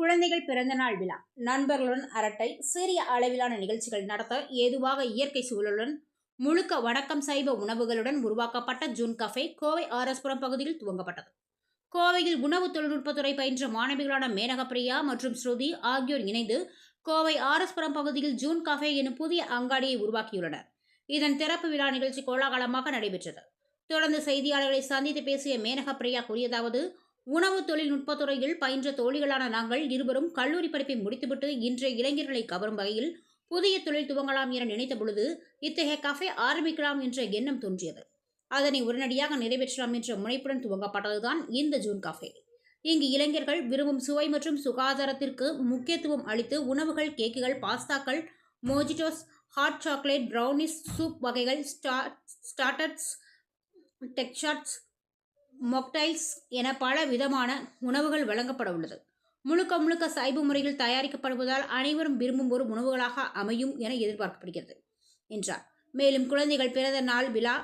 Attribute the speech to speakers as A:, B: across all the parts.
A: குழந்தைகள் பிறந்தநாள் விழா, நண்பர்களுடன் அரட்டை, சிறிய அளவிலான நிகழ்ச்சிகள் நடத்த ஏதுவாக இயற்கை சூழலுடன் முழுக்க வணக்கம் சைவ உணவுகளுடன் உருவாக்கப்பட்ட ஜூன் கஃபே கோவை ஆர்எஸ்புரம் பகுதியில் துவங்கப்பட்டது. கோவையில் உணவு தொழில்நுட்பத்துறை பயின்ற மாணவிகளான மேனகப்பிரியா மற்றும் ஸ்ருதி ஆகியோர் இணைந்து கோவை ஆர்எஸ்புரம் பகுதியில் ஜூன் கஃபே எனும் புதிய அங்காடியை உருவாக்கியுள்ளனர். இதன் திறப்பு விழா நிகழ்ச்சி கோலாகலமாக நடைபெற்றது. தொடர்ந்து செய்தியாளர்களை சந்தித்து பேசிய மேனகப்பிரியா கூறியதாவது, உணவு தொழில்நுட்பத்துறையில் பயின்ற தோழிகளான நாங்கள் இருவரும் கல்லூரி படிப்பை முடித்துவிட்டு இன்றைய இளைஞர்களை கவரும் வகையில் புதிய தொழில் துவங்கலாம் என நினைத்த பொழுது இத்தகைய கஃபே ஆரம்பிக்கலாம் என்ற எண்ணம் தோன்றியது. அதனை உடனடியாக நிறைவேற்றலாம் என்ற முனைப்புடன் துவங்கப்பட்டதுதான் இந்த ஜூன் கஃபே. இங்கு இளைஞர்கள் விரும்பும் சுவை மற்றும் சுகாதாரத்திற்கு முக்கியத்துவம் அளித்து உணவுகள், கேக்குகள், பாஸ்தாக்கள், மோஜிட்டோஸ், ஹாட் சாக்லேட், பிரவுனிஸ், சூப் வகைகள், ஸ்டார்டர்ஸ், டெக்ஷாட்ஸ், மொக்டைல்ஸ் என பல விதமான உணவுகள் வழங்கப்பட உள்ளது. முழுக்க சைவ முறையில் தயாரிக்கப்படுவதால் அனைவரும் விரும்பும் ஒரு உணவுகளாக அமையும் என எதிர்பார்க்கப்படுகிறது என்றார். மேலும் குழந்தைகள் பிறந்த நாள் விழா,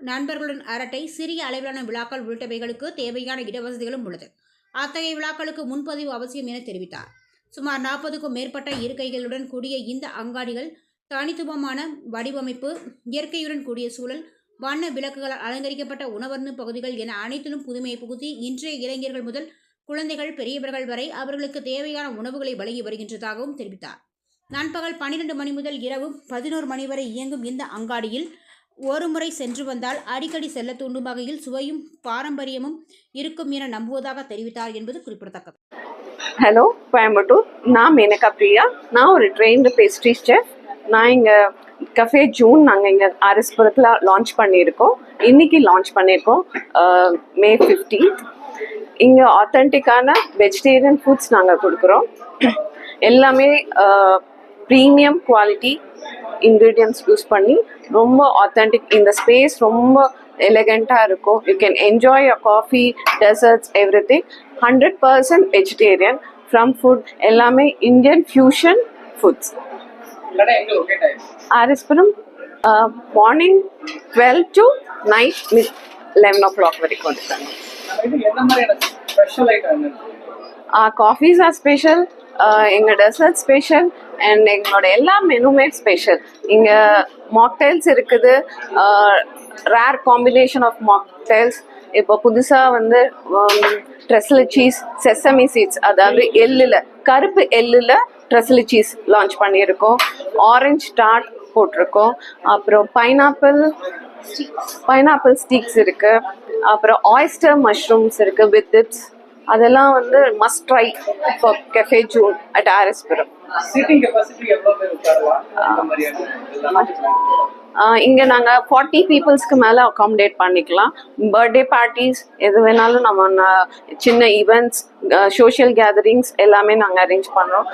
A: நண்பர்களுடன் அரட்டை, சிறிய அளவிலான விழாக்கள் உள்ளிட்டவைகளுக்கு தேவையான இடவசதிகளும் உள்ளது. அத்தகைய விழாக்களுக்கு முன்பதிவு அவசியம் என தெரிவித்தார். சுமார் 40க்கும் மேற்பட்ட இருக்கைகளுடன் கூடிய இந்த அங்காடிகள் தனித்துவமான வடிவமைப்பு, இயற்கையுடன் கூடிய சூழல், வண்ண விளக்குகளால் அலங்கரிக்கப்பட்ட உணவருந்த பகுதிகள் என அனைத்திலும் புதுமையை புகுத்தி இன்றைய இளைஞர்கள் முதல் குழந்தைகள், பெரியவர்கள் வரை அவர்களுக்கு தேவையான உணவுகளை வழங்கி வருகின்றதாகவும் தெரிவித்தார். நண்பகல் 12 மணி முதல் இரவு 11 மணி வரை இயங்கும் இந்த அங்காடியில் ஒரு முறை சென்று வந்தால் அடிக்கடி செல்ல தூண்டும் வகையில் சுவையும் பாரம்பரியமும் இருக்கும் என நம்புவதாக தெரிவித்தார் என்பது குறிப்பிடத்தக்கது.
B: ஹலோ கோயம்புத்தூர், நான் மேனகப்பிரியா. நான் ஒரு ட்ரெயின்டு பேஸ்ட்ரி செஃப். நான் இங்கே கஃபே ஜூன் நாங்கள் இங்கே ஆர்எஸ்புரத்தில் லான்ச் பண்ணியிருக்கோம். இன்றைக்கி லான்ச் பண்ணியிருக்கோம் May 15th. இங்கே ஆத்தென்டிக்கான வெஜிடேரியன் ஃபுட்ஸ் நாங்கள் கொடுக்குறோம். எல்லாமே ப்ரீமியம் குவாலிட்டி இன்க்ரீடியன்ட்ஸ் யூஸ் பண்ணி ரொம்ப ஆத்தென்டிக். இந்த ஸ்பேஸ் ரொம்ப எலகண்ட்டாக இருக்கும். You can enjoy your coffee, desserts, everything. 100% vegetarian. From food எல்லாமே Indian fusion foods. RS Puram morning 12 to night 11 o'clock வரைக்கும் இருக்காங்க. காஃபீஸ் ஆர் ஸ்பெஷல், எங்கள் டெசர்ட் ஸ்பெஷல் அண்ட் எங்களோட எல்லா மெனுமே ஸ்பெஷல். இங்கே மாக்டைல்ஸ் இருக்குது, ரேர் காம்பினேஷன் ஆஃப் மாக்டைல்ஸ். இப்போ புதுசாக வந்து ட்ரெஸ்ல சீஸ், செசமி சீட்ஸ், அதாவது எள்ளில், கருப்பு எள்ளில் ட்ரெஸ்ல சீஸ் லான்ச் பண்ணியிருக்கோம். ஆரஞ்ச் டார்ட் போட்டிருக்கோம். அப்புறம் பைனாப்பிள் ஸ்டிக்ஸ் இருக்குது. அப்புறம் ஆயிஸ்டர் மஷ்ரூம்ஸ் இருக்குது வித் டிப்ஸ். அதெல்லாம் வந்து must try for cafe June at RS Puram. இங்கே நாங்கள் 40 பீப்புள்ஸ்க்கு மேலே அகாமடேட் பண்ணிக்கலாம். பர்த்டே பார்ட்டிஸ் எது வேணாலும் நம்ம சின்ன ஈவெண்ட்ஸ், சோஷியல் கேதரிங்ஸ் எல்லாமே நாங்கள் அரேஞ்ச் பண்ணுறோம்.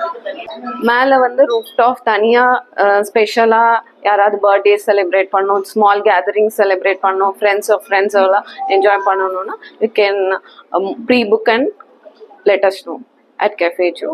B: மேலே வந்து ரூஃப் டாப் தனியாக ஸ்பெஷலாக யாராவது பர்த்டே செலிப்ரேட் பண்ணோம், ஸ்மால் கேதரிங் செலிப்ரேட் பண்ணோம், ஃப்ரெண்ட்ஸ் எல்லாம் என்ஜாய் பண்ணணும்னா you can pre book and let us know at Cafe Joe.